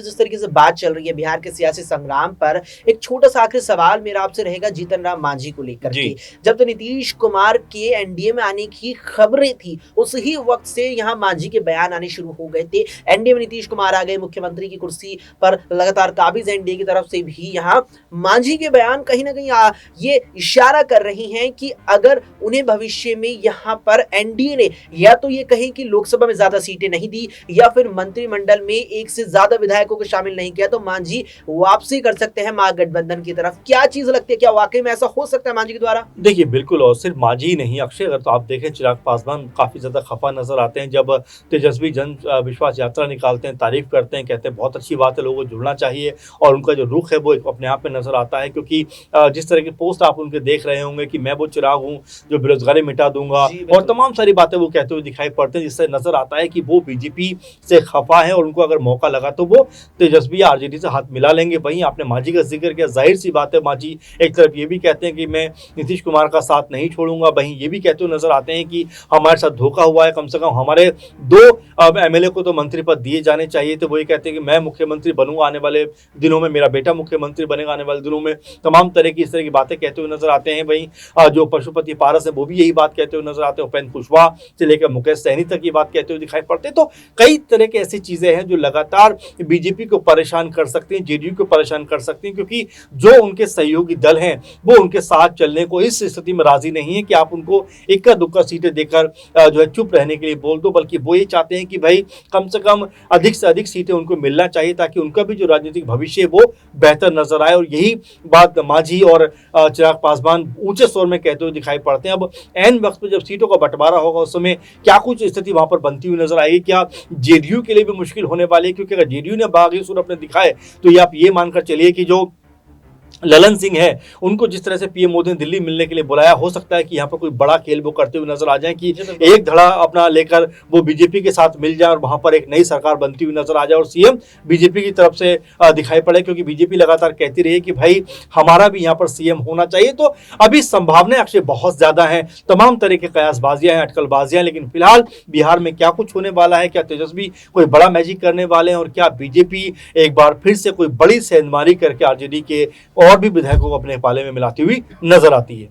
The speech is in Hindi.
जिस तरीके से बात चल रही है बिहार के सियासी संग्राम पर, एक छोटा सा आखिरी सवाल मेरा आपसे रहेगा जीतन राम मांझी को लेकर के। जब तो नीतीश कुमार के एनडीए में आने की खबरें थी, उसी वक्त से यहाँ मांझी के बयान आने शुरू हो गए थे। एनडीए में नीतीश कुमार आ गए, मुख्यमंत्री की कुर्सी पर लगातार काबिज एनडीए की तरफ से भी यहाँ मांझी के बयान कहीं ना कहीं ये इशारा कर रही हैं कि अगर उन्हें भविष्य में यहाँ पर एनडीए ने या तो ये कहें कि लोकसभा में ज्यादा सीटें नहीं दी या फिर मंत्रिमंडल में एक से ज्यादा विधायकों को शामिल नहीं किया, तो मांझी वापसी कर सकते हैं महागठबंधन की तरफ। क्या चीज लगती है, क्या वाकई में ऐसा हो सकता है मांझी के द्वारा? देखिए बिल्कुल, और सिर्फ मांझी नहीं, अक्षय अगर तो आप देखें चिराग पासवान काफी ज्यादा खफा नजर आते हैं जब तेजस्वी जन विश्वास यात्रा निकालते हैं, तारीफ करते हैं, कहते हैं बहुत अच्छी बात है, लोगों को जुड़ना चाहिए, और उनका जो रुख है वो अपने आप में नजर आता है। क्योंकि जिस तरह की पोस्ट आप उनके देख रहे होंगे कि मैं वो चिराग हूँ जो बेरोजगारी मिटा दूंगा, और तमाम सारी बातें वो कहते हुए दिखाई पड़ते हैं, जिससे नजर आता है कि वो बीजेपी से खफा है और उनको अगर मौका लगा तो वो तेजस्वी या आरजेडी से हाथ मिला लेंगे। वहीं आपने मांझी का जिक्र किया, जाहिर सी बात है मांझी एक तरफ ये भी कहते हैं कि मैं नीतीश कुमार का साथ नहीं छोड़ूंगा, वहीं ये भी कहते हुए नजर आते हैं कि हमारे साथ धोखा हुआ है, कम से कम हमारे 2 एमएलए को तो मंत्री पद दिए जाने चाहिए। तो वो ये कहते हैं कि मैं मुख्यमंत्री बनूंगा आने वाले दिनों में, मेरा बेटा मुख्यमंत्री बनेगा आने वाले दिनों में, तमाम तरह की इस तरह की बातें कहते हुए नजर आते हैं। वहीं जो पशुपति पारस है वो भी यही बात कहते हुए नजर आते हैं, उपेंद्र कुशवाहा से लेकर मुकेश सहनी तक ये बात कहते हुए दिखाई पड़ते हैं। तो कई तरह की ऐसी चीजें हैं जो लगातार बीजेपी को परेशान कर सकती हैं, जेडीयू को परेशान कर सकती हैं, क्योंकि जो उनके सहयोगी दल हैं वो उनके साथ चलने को इस स्थिति में राजी नहीं है कि आप उनको इक्का दुक्का सीटें देकर जो है चुप रहने के लिए बोल दो, बल्कि वो ये चाहते हैं कि भाई कम से कम अधिक से अधिक सीटें उनको मिलना चाहिए ताकि उनका भी जो राजनीतिक भविष्य है वो बेहतर नजर आए। और यही बात मांझी और चिराग पासवान ऊंचे स्वर में कहते हुए दिखाई पड़ते हैं। अब ऐन वक्त पर जब सीटों का बंटवारा होगा उस समय क्या कुछ स्थिति वहां पर बनती हुई नजर आएगी, क्या जेडीयू के लिए भी मुश्किल होने वाली है? क्योंकि अगर जेडीयू ने बागी सुर अपने दिखाए तो ये आप ये मानकर चलिए कि जो ललन सिंह है उनको जिस तरह से पीएम मोदी ने दिल्ली मिलने के लिए बुलाया, हो सकता है कि यहाँ पर कोई बड़ा खेल वो करते हुए नजर आ जाए कि एक धड़ा अपना लेकर वो बीजेपी के साथ मिल जाए और वहां पर एक नई सरकार बनती हुई नजर आ जाए और सीएम बीजेपी की तरफ से दिखाई पड़े। क्योंकि बीजेपी लगातार कहती रही कि भाई हमारा भी यहाँ पर सीएम होना चाहिए। तो अभी संभावनाएं अक्षय बहुत ज्यादा है, तमाम तरह के कयासबाजियां हैं, अटकलबाजियां, लेकिन फिलहाल बिहार में क्या कुछ होने वाला है, क्या तेजस्वी कोई बड़ा मैजिक करने वाले हैं और क्या बीजेपी एक बार फिर से कोई बड़ी सेंधमारी करके आरजेडी के और भी विधायकों को अपने पाले में मिलाती हुई नजर आती है।